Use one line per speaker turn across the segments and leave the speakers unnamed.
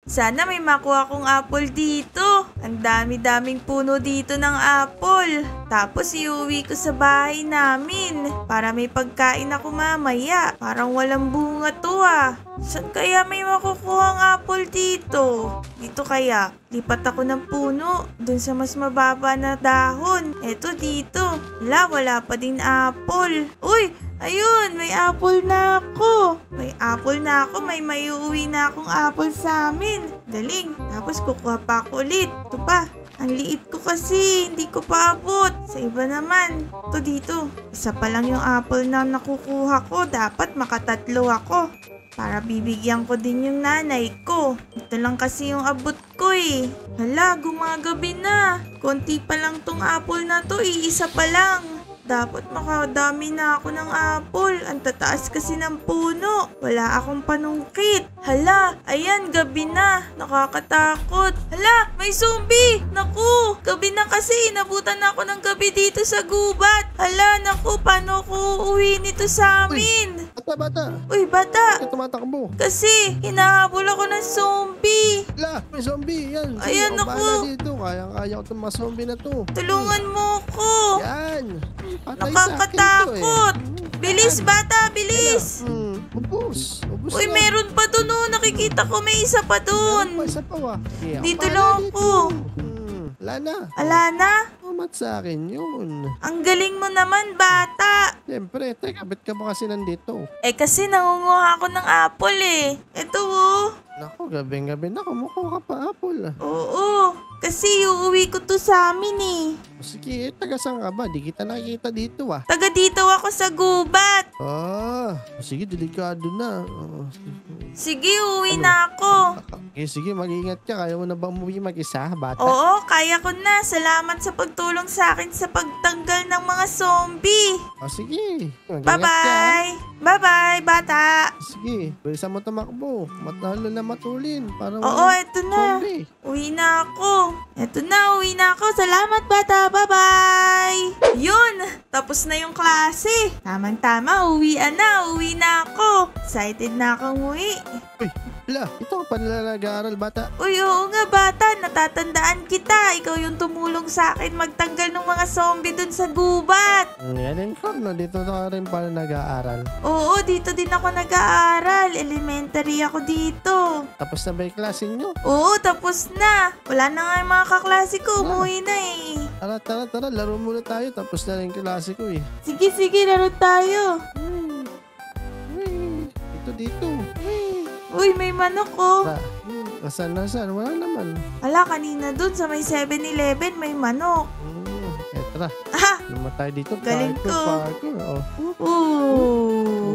Sana may makuha kong apple dito. Ang dami-daming puno dito ng apple. Tapos iuwi ko sa bahay namin para may pagkain ako mamaya. Parang walang bunga to ah. Saan kaya may makukuha ang apple dito? Dito kaya? Lipat ako ng puno dun sa mas mababa na dahon. Eto dito. Wala pa din apple. Uy! Ayun! May apple na ako. May apple na ako. May maiuwi na akong apple sa amin. Galing. Tapos kukuha pa ako ulit. Ito pa. Ang liit ko kasi. Hindi ko pa abot. Sa iba naman. Ito dito. Isa pa lang yung apple na nakukuha ko. Dapat makatatlo ako. Para bibigyan ko din yung nanay ko. Ito lang kasi yung abot ko eh. Hala, gumagabi na. Konti pa lang tong apple na to. Iisa pa lang. Dapat makadami na ako ng apple. Ang tataas kasi ng puno. Wala akong panungkit. Hala, ayan, gabi na. Nakakatakot. Hala, may zombie. Naku, gabi na kasi. Inabutan ako ng gabi dito sa gubat. Hala, naku, paano ko uuwi nito sa amin?
Bata.
Uy, bata.
Bakit tumatakbo?
Kasi, hinahabol ako ng zombie.
Ala, may zombie. Yan.
Ayan,
Sige,
naku.
bahala dito. Kaya ko itong mga zombie na to.
Tulungan mo ko.
Yan. Patay
Nakakatakot.
sa akin to, eh.
Bilis, bata, bilis.
Ubus. Ubus
Uy,
na.
meron pa dun oh. Nakikita ko may isa pa dun.
Isa pa wa. Yeah,
Dito
bahala
lang
dito.
ako.
Wala na.
Ala na?
Umat sa akin yun.
Ang galing mo naman, bata.
Siyempre, teka, ba't ka ba kasi nandito?
Eh kasi nangunguha ako ng apple eh. Ito oh.
Naku, gabing-gabi na, kumukuha ka pa apple.
Oo. Kasi uuwi ko to sa amin eh.
Sige, taga saan ka ba? Di kita nakikita dito ah.
Taga dito ako sa gubat.
Sige, delikado na.
Sige, uuwi na ako.
Sige, mag-ingat ka. Kaya mo na ba umuwi mag-isa, bata?
Oo, kaya ko na. Salamat sa pagtulong sa akin sa pagtanggal ng mga zombie.
Sige. Mag-ingat ka.
Bye-bye. Bye-bye, bata.
Sige, bilisan mo tumakbo. Matalo na matulin. Para
Oo, eto na.
zombie.
Uwi na ako. Eto na, uwi na ako. Salamat, bata. Bye-bye. Yun, tapos na yung klase. Tamang-tama, uwian na. Uwi na ako. Excited na akong uwi.
Uy, ito ka pa nila nag-aaral, bata.
Uy, oo nga, bata. Natatandaan kita. Ikaw yung tumulong sa akin magtanggal ng mga zombie dun sa gubat.
Yan ikaw, no? Dito na ka rin pala nag-aaral.
Oo, dito din ako nag-aaral. Elementary ako dito.
Tapos na ba yung klase nyo?
Oo, tapos na. Wala na nga yung mga kaklase ko. Umuwi na eh.
Tara, laro muna tayo. Tapos na rin yung klase ko eh.
Sige, laro tayo.
Dito.
Uy, may manok oh.
Nasaan? Wala naman.
Ala, kanina dun sa may 7-Eleven may manok.
Tara.
Ah!
Naman tayo dito.
Galing ko.
Parkour.
Ooh.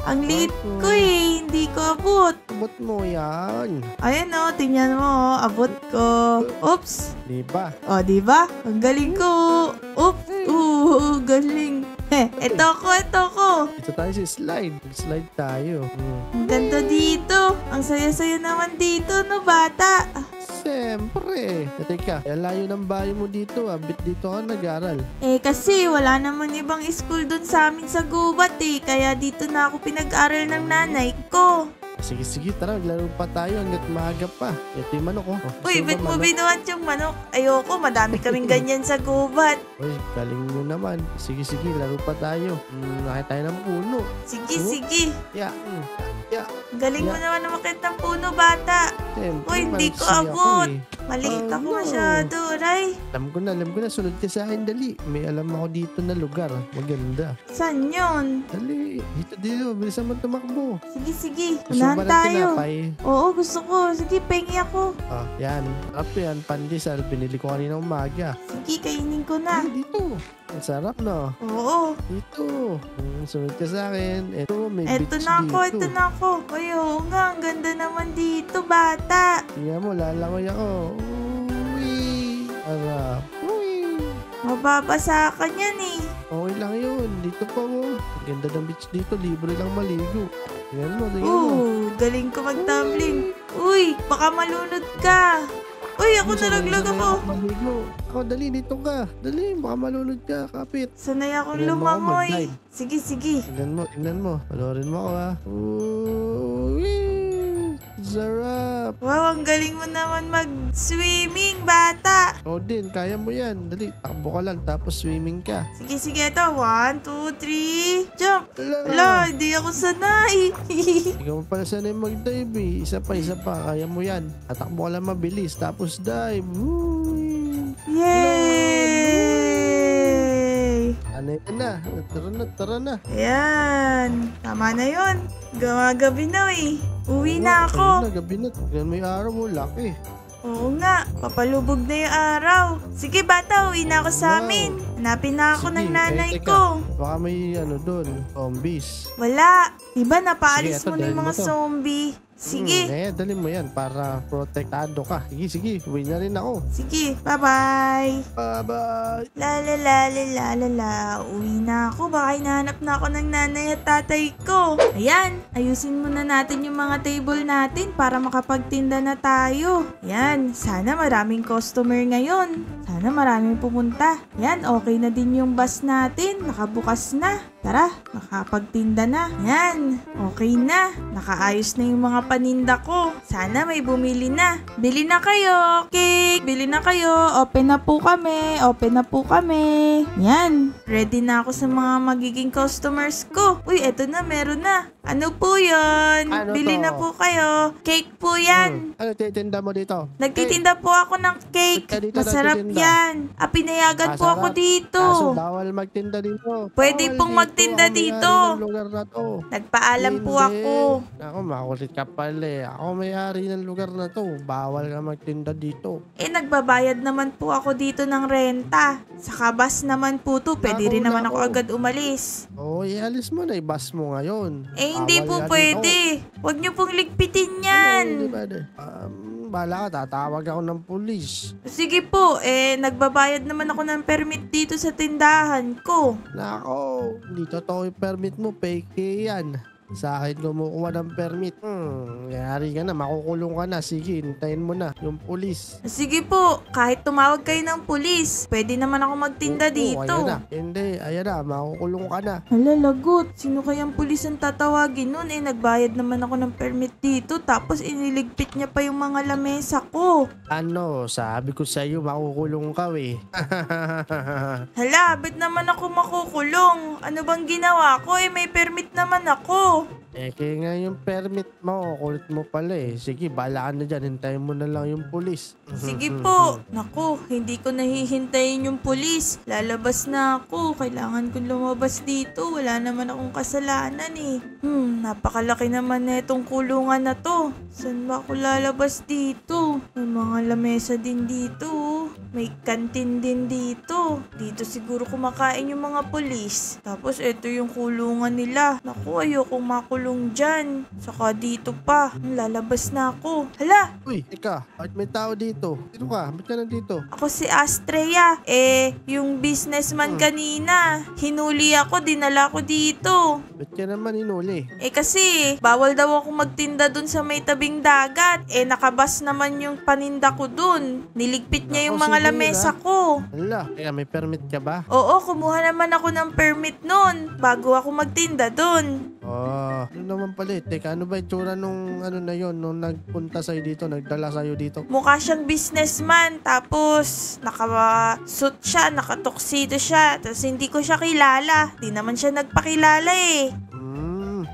Ang liit ko eh. Hindi ko abot.
Abot mo yan.
Ayan oh, tingnan mo oh. Abot ko. Oops.
Diba?
O, diba? Ang galing ko. Oops. Galing. Ito ko.
Ito tayo sa slide. Slide tayo.
Ang ganda dito. Ang saya-saya naman dito, no, bata?
Siyempre. Teka, layo ng bahay mo dito. Bit dito ka nag-aral.
Eh, kasi wala naman ibang school dun sa amin sa gubat eh. Kaya dito na ako pinag-aral ng nanay ko.
Sige, tara, maglaro pa tayo hanggat maaga pa. Ito yung manok,
Uy, ba't mo binuhat yung manok? Ayoko, madami kaming ganyan sa gubat.
Uy, galing mo naman. Sige, laro pa tayo. Nakita tayo ng puno.
Sige.
Yeah.
Galing mo naman umakit ng puno, bata.
Siyempre,
Uy, hindi ko
maliksi
abot.
ako,
Maliit ako
no.
masyado, Ray.
Alam ko na. Sunod ka sa akin, dali. May alam ako dito na lugar. Maganda.
Saan yun?
Dali. Dito. Bilisan mo tumakbo.
Sige.
Gusto
Unahan
mo ba ng
tayo.
tinapay?
Oo, gusto ko. Sige, pengi ako.
Yan. Sarap yan. Pandesal. Binili ko kanina umaga.
Sige, kainin ko na.
Dito. Ang sarap, no?
Oo.
Dito. Sunod ka sa akin. May
Eto
beach
na
dito.
ako. Uy, oo nga. Ang ganda naman dito, bata.
Tingnan mo, lalangoy ako. Uy. Harap. Uy.
Mababasa ka niyan eh.
Okay lang yun. Dito pa mo. Ang ganda ng beach dito. Libre lang maligo. Tingnan mo.
Galing ko mag-tumbling. Uy, baka malunod ka. Uy, ako nalaglag ako.
Maligo. Ako, dali. Dito ka. Dali. Baka malunod ka. Kapit.
Sanay akong
Tingnan mo ako,
lumangoy.
mag-dive.
Sige.
Tingnan mo. Panorin mo ako, ha. Uy. Sarap.
Wow, ang galing mo naman mag-swimming, bata.
O din, kaya mo yan. Dali, takbo ka lang tapos swimming ka.
Sige, sige, ito. 1, 2, 3, jump.
Ala.
Ala, hindi ako sanay.
Ikaw mo pala sanay mag-dive eh. Isa pa, kaya mo yan. Tatakbo ka lang mabilis tapos dive. Woo!
Yay!
Ano yun na? Tara na.
Ayan, tama na yun. Gabi na eh. Uwi na ako.
Ayun na, gabi na. Yan may araw mo, laki.
Oo nga, papalubog na yung araw. Sige bata, uwi na ako sa
Wow.
amin. Hanapin na ako
Sige,
ng nanay
teka.
ko.
Baka may doon, zombies.
Wala. Diba napaalis
Sige,
mo
eto,
na yung
dahil
mga
mo to.
zombie? Sige.
Dali mo yan para protektado ka. Sige, uwi na rin ako.
Sige, bye-bye.
Bye-bye.
La la la la la la la. Uwi na ako. Baka hinahanap na ako ng nanay at tatay ko. Ayan, ayusin muna natin yung mga table natin para makapagtinda na tayo. Ayan, sana maraming customer ngayon. Sana maraming pumunta. Ayan, okay na din yung bus natin. Nakabukas na. Tara, makapagtinda na. Yan, okay na. Nakaayos na yung mga paninda ko. Sana may bumili na. Bili na kayo, cake. Bili na kayo. Open na po kami. Open na po kami. Yan, ready na ako sa mga magiging customers ko. Uy, eto na, meron na. Ano po yun?
Ano
Bili
to?
na po kayo. Cake po yan.
Ano titinda mo dito?
Nagtitinda po ako ng cake.
Ba't ka dito
Masarap
nagtitinda?
yan. Pinayagan po ako
Masarap.
dito.
Kaso bawal magtinda dito.
Pwede
Bawal
pong magtinda
Ako may-ari
dito.
ng lugar na to.
Nagpaalam po
Hindi.
ako.
Ako, makulit ka pala eh. Ako may-ari ng lugar na to. Bawal ka magtinda dito.
Eh, nagbabayad naman po ako dito ng renta. Sa kabas naman po to. Pwede rin naman ako agad umalis.
Oo, ialis mo na. Ibas mo ngayon.
Eh, hindi
Bawal
po
yan
pwede. Huwag niyo pong ligpitin
dito.
yan.
Ano, hindi pwede. Bala ka, tatawag ako ng pulis.
Sige po, nagbabayad naman ako ng permit dito sa tindahan ko.
Nako, hindi totoo yung permit mo. Fake yan. Sa akin kumukuha ng permit. Yari ka na, makukulong ka na. Sige, hintayin mo na yung pulis.
Sige po, kahit tumawag kayo ng pulis, pwede naman ako magtinda
Oo,
dito.
ayan na. Hindi, ayan na, makukulong ka na.
Hala, lagot. Sino kayang pulis ang tatawagin nun? Nagbayad naman ako ng permit dito. Tapos iniligpit niya pa yung mga lamesa ko.
Ano, sabi ko sa'yo, makukulong ka eh.
Hala, ba't naman ako makukulong? Ano bang ginawa ko? May permit naman ako.
Kaya nga yung permit mo, kulit mo pala eh. Sige, bala ka na dyan, hintayin mo na lang yung pulis.
Sige po. Naku, hindi ko nahihintayin yung pulis. Lalabas na ako. Kailangan kong lumabas dito. Wala naman akong kasalanan eh. Napakalaki naman na itong kulungan na to. Saan ba ako lalabas dito? May mga lamesa din dito. May kantin din dito. Dito siguro kumakain yung mga pulis. Tapos ito yung kulungan nila. Naku, ayokong makulong dyan. Saka dito pa. Lalabas na ako. Hala!
Uy, ika, bakit may tao dito? Sino ka? Ba't ka nandito?
Ako si Astrea. Yung businessman kanina. Hinuli ako, dinala ko dito.
Ba't ka naman hinuli?
Kasi, bawal daw ako magtinda dun sa may tabing dagat. Nakabas naman yung paninda ko dun. Niligpit niya yung
Nako,
mga
sige
lamesa ko.
Hala, kaya may permit ka ba?
Oo, kumuha naman ako ng permit nun. Bago ako magtinda dun.
Oh, ano naman pala eh. Teka, ano ba itsura nung ano na yon nung nagpunta sa'yo dito, nagdala sa'yo dito?
Mukha siyang businessman. Tapos, naka-suit siya, naka-tuxedo siya. Tapos, hindi ko siya kilala. Di naman siya nagpakilala eh.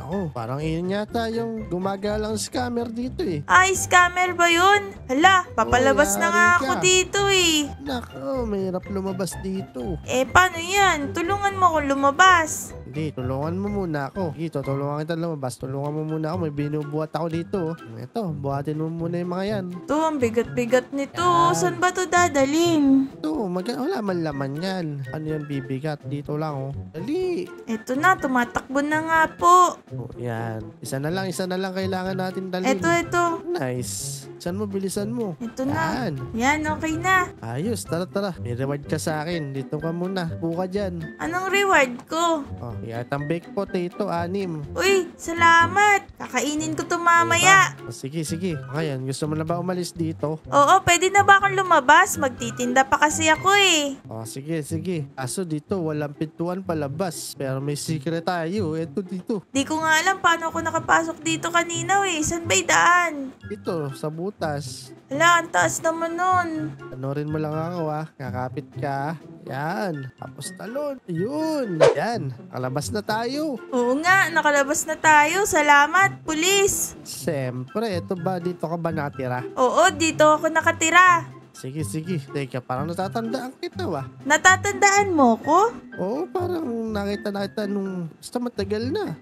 Ako, parang iyon yata yung gumagalang scammer dito eh.
Ay, scammer ba yun? Hala, papalabas
Oo,
na nga
yari
ako
ka.
dito eh.
Nako, mahirap lumabas dito.
Paano yan? Tulungan mo akong lumabas.
Hindi, tulungan mo muna ako. Sige, tutulungan kita lumabas. Tulungan mo muna ako. May binubuhat ako dito. Ito, buhatin mo muna yung mga yan.
Ito, ang bigat-bigat nito.
Yan.
Saan ba to dadalhin?
Ito, wala man laman yan. Ano yan bibigat? Dito lang oh. Dali.
Ito na, tumatakbo na nga po.
Oh, yan. Isa na lang kailangan natin dalhin.
Ito.
Nice. bilisan mo.
Ito na.
Yan.
Yan, okay na.
Ayos, tara. May reward ka sa akin. Dito ka muna. Buka dyan.
Anong reward ko?
Oh, yatang baked potato, 6.
Uy, salamat. Kakainin ko to mamaya.
Oh, sige. Ngayon, gusto mo na ba umalis dito?
Oo, pwede na ba akong lumabas? Magtitinda pa kasi ako eh.
Oh, sige. Aso dito, walang pintuan palabas. Pero may secret tayo. Ito dito.
Di ko nga alam paano ako nakapasok dito kanina eh. San ba'y daan?
Ito, sa butas.
Ala, ang taas naman nun.
Panorin mo lang ako Kakapit ka. Yan. Tapos talon. Yun. Yan. Kalabas na tayo.
Oo nga, nakalabas na tayo. Salamat, pulis.
Siyempre, ito ba? Dito ka ba natira?
Oo, dito ako nakatira.
Sige. Teka, parang natatandaan kita
Natatandaan mo ko?
Oo, parang nakita nung basta matagal na.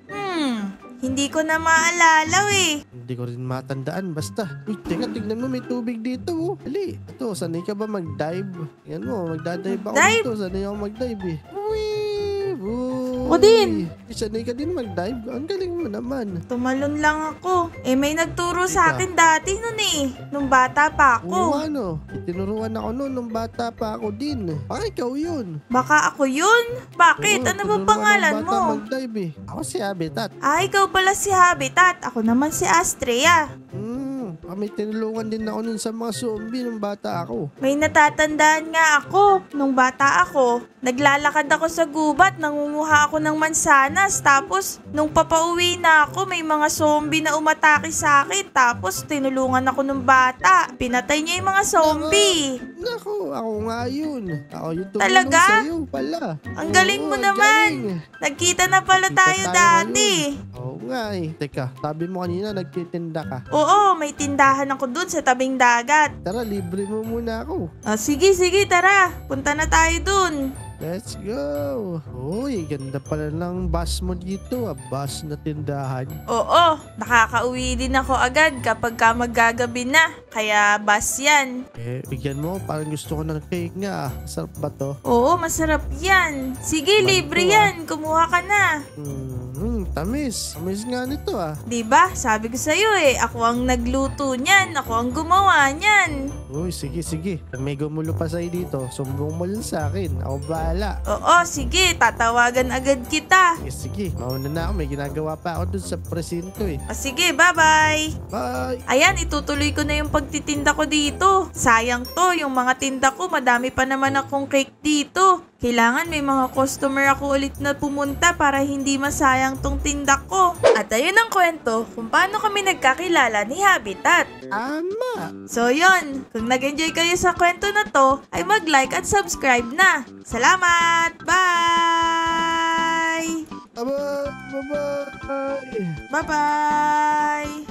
Hindi ko na maalala eh.
Hindi ko rin matandaan, basta. Uy, teka, tignan mo, may tubig dito, Dali, ito, sanay ka ba mag-dive? Yan mo, magdadive ako
Dive?
dito, sanay ako mag-dive eh. Uy!
Ako din.
Sanay ka din mag-dive? Ang galing mo naman.
Tumalon lang ako. Eh, may nagturo sa
Ika.
akin dati nun eh. Nung bata pa
Oo,
ako.
Itinuruan ako noon nung bata pa ako din. Baka ikaw yun.
Baka ako yun? Bakit?
Oo,
Ano ba
tinuruan
pangalan
ng
mo?
bata mag-dive eh. Ako si Habitat.
Ikaw pala si Habitat. Ako naman si Astrea.
May tinulungan din ako nun sa mga zombie nung bata ako.
May natatandaan nga ako. Nung bata ako, naglalakad ako sa gubat, nangunguha ako ng mansanas. Tapos, nung papauwi na ako, may mga zombie na umatake sa akin. Tapos, tinulungan ako ng bata. Pinatay niya yung mga zombie.
Nako, ako nga yun. Ako yung tumulong
Talaga?
sa'yo pala.
Ang galing mo
ang
naman.
galing.
Nagkita na pala
Kita
tayo dati.
ngayon. Oo nga eh. Teka, sabi mo kanina nagtitinda ka.
Oo, may tindahan ako dun sa tabing dagat.
Tara, libre mo muna ako.
Sige, tara. Punta na tayo dun.
Let's go. Uy, ganda pala ng bus mo dito. Bus na tindahan.
Oo, nakakauwi din ako agad kapag ka maggagabi na. Kaya bus yan.
Bigyan mo. Parang gusto ko ng cake nga. Sarap ba to?
Oo, masarap yan. Sige,
Balik
libre
ko,
yan. Kumuha ka na.
Tamis. Tamis nga nito
Diba? Sabi ko sa'yo eh. Ako ang nagluto niyan. Ako ang gumawa niyan.
Uy, sige. Pag may gumulo pa sa'yo dito, sumbong mo lang sa akin. Ako bahala.
Oo, sige. Tatawagan agad kita.
Sige. Mauna na ako. May ginagawa pa ako dun sa presinto eh.
Sige, bye-bye.
Bye!
Ayan, itutuloy ko na yung pagtitinda ko dito. Sayang to, yung mga tinda ko, madami pa naman akong cake dito. Kailangan may mga customer ako ulit na pumunta para hindi masayang tong tinda ko. At ayun ang kwento kung paano kami nagkakilala ni Habitat.
Tama!
So yon, kung nag-enjoy kayo sa kwento na to, ay mag-like at subscribe na. Salamat! Bye!
Bye-bye!
Bye-bye!